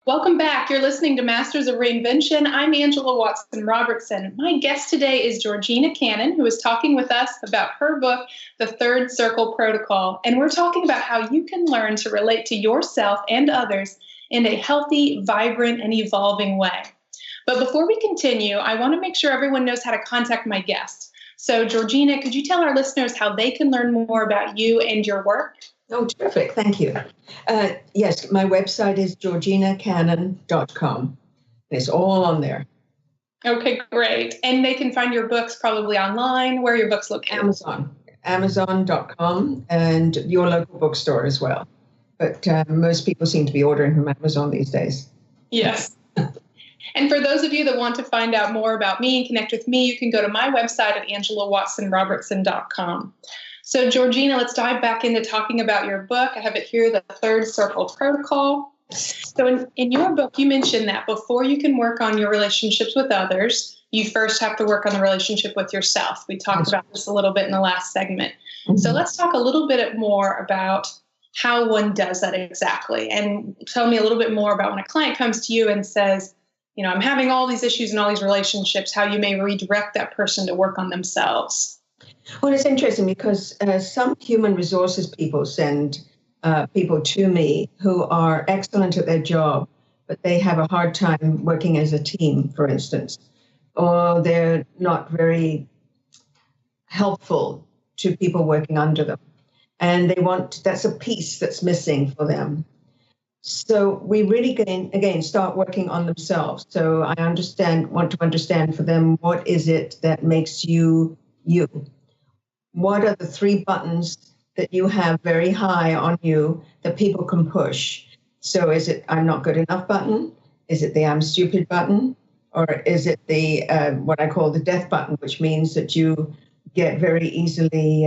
Welcome back. You're listening to Masters of Reinvention. I'm Angela Watson Robertson. My guest today is Georgina Cannon, who is talking with us about her book, The Third Circle Protocol. And we're talking about how you can learn to relate to yourself and others in a healthy, vibrant, and evolving way. But before we continue, I want to make sure everyone knows how to contact my guest. So, Georgina, could you tell our listeners how they can learn more about you and your work? Oh, terrific. Thank you. Yes, my website is georginacannon.com. It's all on there. Okay, great. And they can find your books probably online. Where are your books located? Amazon.com, and your local bookstore as well. But most people seem to be ordering from Amazon these days. Yes. And for those of you that want to find out more about me and connect with me, you can go to my website at angelawatsonrobertson.com. So, Georgina, let's dive back into talking about your book. I have it here, The Third Circle Protocol. So in your book, you mentioned that before you can work on your relationships with others, you first have to work on the relationship with yourself. We talked about this a little bit in the last segment. Mm-hmm. So let's talk a little bit more about how one does that exactly. And tell me a little bit more about when a client comes to you and says, you know, I'm having all these issues in all these relationships, how you may redirect that person to work on themselves. Well, it's interesting because some human resources people send people to me who are excellent at their job, but they have a hard time working as a team, for instance, or they're not very helpful to people working under them. And that's a piece that's missing for them. So we really, again, start working on themselves. So I want to understand for them, what is it that makes you you? What are the 3 buttons that you have very high on you that people can push? So is it I'm not good enough button? Is it the I'm stupid button? Or is it the what I call the death button, which means that you get very easily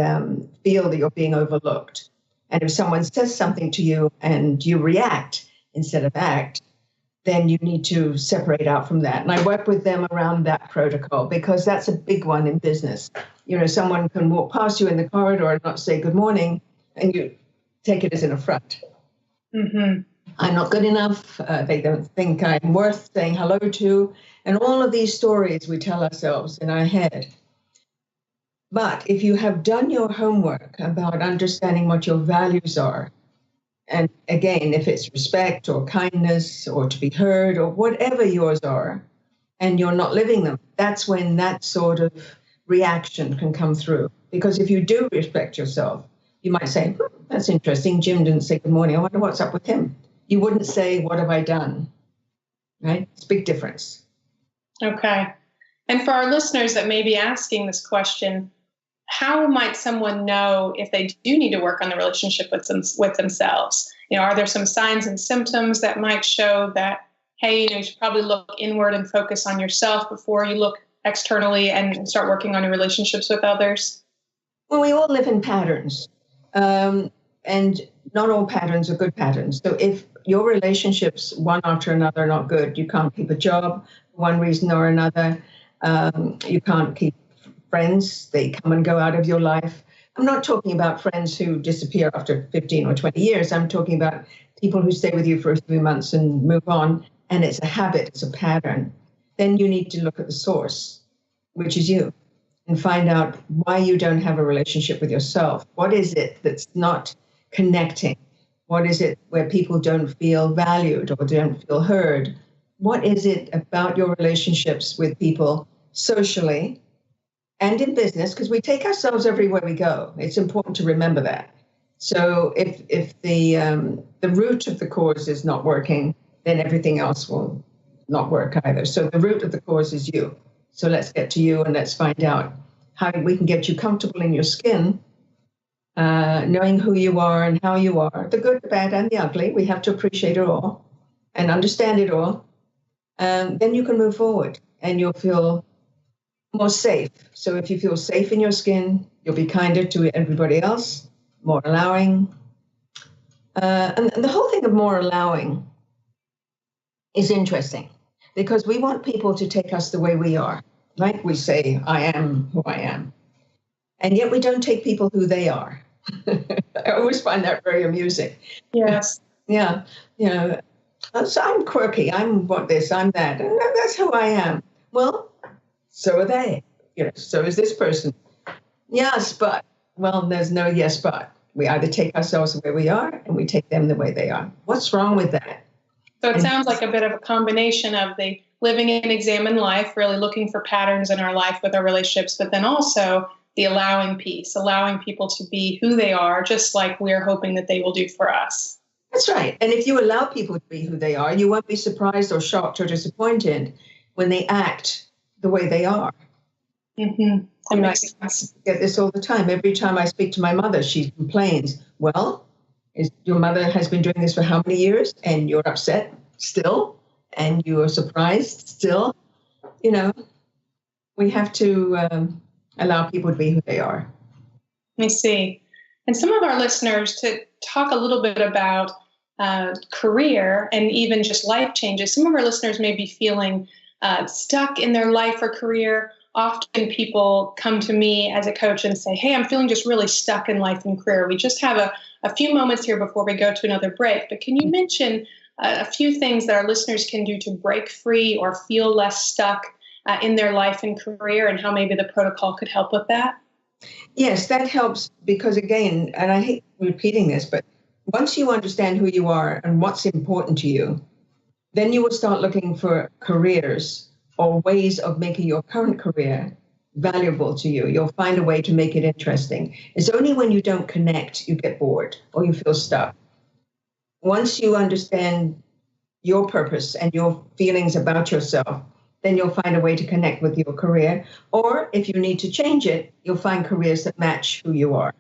feel that you're being overlooked? And if someone says something to you and you react instead of act, then you need to separate out from that. And I work with them around that protocol because that's a big one in business. You know, someone can walk past you in the corridor and not say good morning, and you take it as an affront. Mm-hmm. I'm not good enough. They don't think I'm worth saying hello to. And all of these stories we tell ourselves in our head. But if you have done your homework about understanding what your values are, and again, if it's respect or kindness or to be heard or whatever yours are, and you're not living them, that's when that sort of reaction can come through. Because if you do respect yourself, you might say, that's interesting. Jim didn't say good morning. I wonder what's up with him. You wouldn't say, what have I done? Right? It's a big difference. Okay. And for our listeners that may be asking this question, how might someone know if they do need to work on the relationship with themselves? You know, are there some signs and symptoms that might show that, hey, you should probably look inward and focus on yourself before you look externally and start working on your relationships with others? Well, we all live in patterns, and not all patterns are good patterns. So if your relationships, one after another, are not good, you can't keep a job for one reason or another. You can't keep friends. They come and go out of your life. I'm not talking about friends who disappear after 15 or 20 years. I'm talking about people who stay with you for a few months and move on, and it's a habit, it's a pattern. Then you need to look at the source, which is you, and find out why you don't have a relationship with yourself. What is it that's not connecting? What is it where people don't feel valued or don't feel heard? What is it about your relationships with people socially and in business? Because we take ourselves everywhere we go. It's important to remember that. So if the root of the cause is not working, then everything else will not work either. So the root of the cause is you. So let's get to you and let's find out how we can get you comfortable in your skin, knowing who you are and how you are, the good, the bad, and the ugly. We have to appreciate it all and understand it all. Then you can move forward and you'll feel more safe. So if you feel safe in your skin, you'll be kinder to everybody else, more allowing. And the whole thing of more allowing is interesting because we want people to take us the way we are, right? We say, I am who I am. And yet we don't take people who they are. I always find that very amusing. Yes. Yeah. You know, So I'm quirky. I'm what this, I'm that. And that's who I am. Well, so are they. So is this person. Yes, but, well, there's no yes, but. We either take ourselves the way we are and we take them the way they are. What's wrong with that? So it sounds like a bit of a combination of the living and examine life, really looking for patterns in our life with our relationships, but then also the allowing piece, allowing people to be who they are, just like we're hoping that they will do for us. That's right. And if you allow people to be who they are, you won't be surprised or shocked or disappointed when they act the way they are. Mm-hmm. That makes sense. I get this all the time. Every time I speak to my mother, she complains, well, your mother has been doing this for how many years? And you're upset still? And you are surprised still? We have to allow people to be who they are. Let me see. And some of our listeners, to talk a little bit about career and even just life changes, some of our listeners may be feeling stuck in their life or career. Often people come to me as a coach and say, hey, I'm feeling just really stuck in life and career. We just have a few moments here before we go to another break. But can you mention a few things that our listeners can do to break free or feel less stuck in their life and career, and how maybe the protocol could help with that? Yes, that helps because, again, and I hate repeating this, but once you understand who you are and what's important to you, then you will start looking for careers or ways of making your current career valuable to you. You'll find a way to make it interesting. It's only when you don't connect, you get bored or you feel stuck. Once you understand your purpose and your feelings about yourself, then you'll find a way to connect with your career. Or if you need to change it, you'll find careers that match who you are.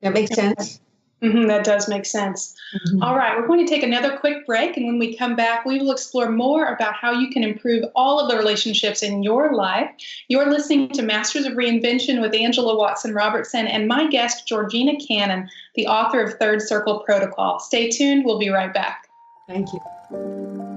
That makes sense? Mm-hmm, that does make sense. Mm-hmm. All right, we're going to take another quick break. And when we come back, we will explore more about how you can improve all of the relationships in your life. You're listening to Masters of Reinvention with Angela Watson Robertson and my guest, Georgina Cannon, the author of Third Circle Protocol. Stay tuned. We'll be right back. Thank you.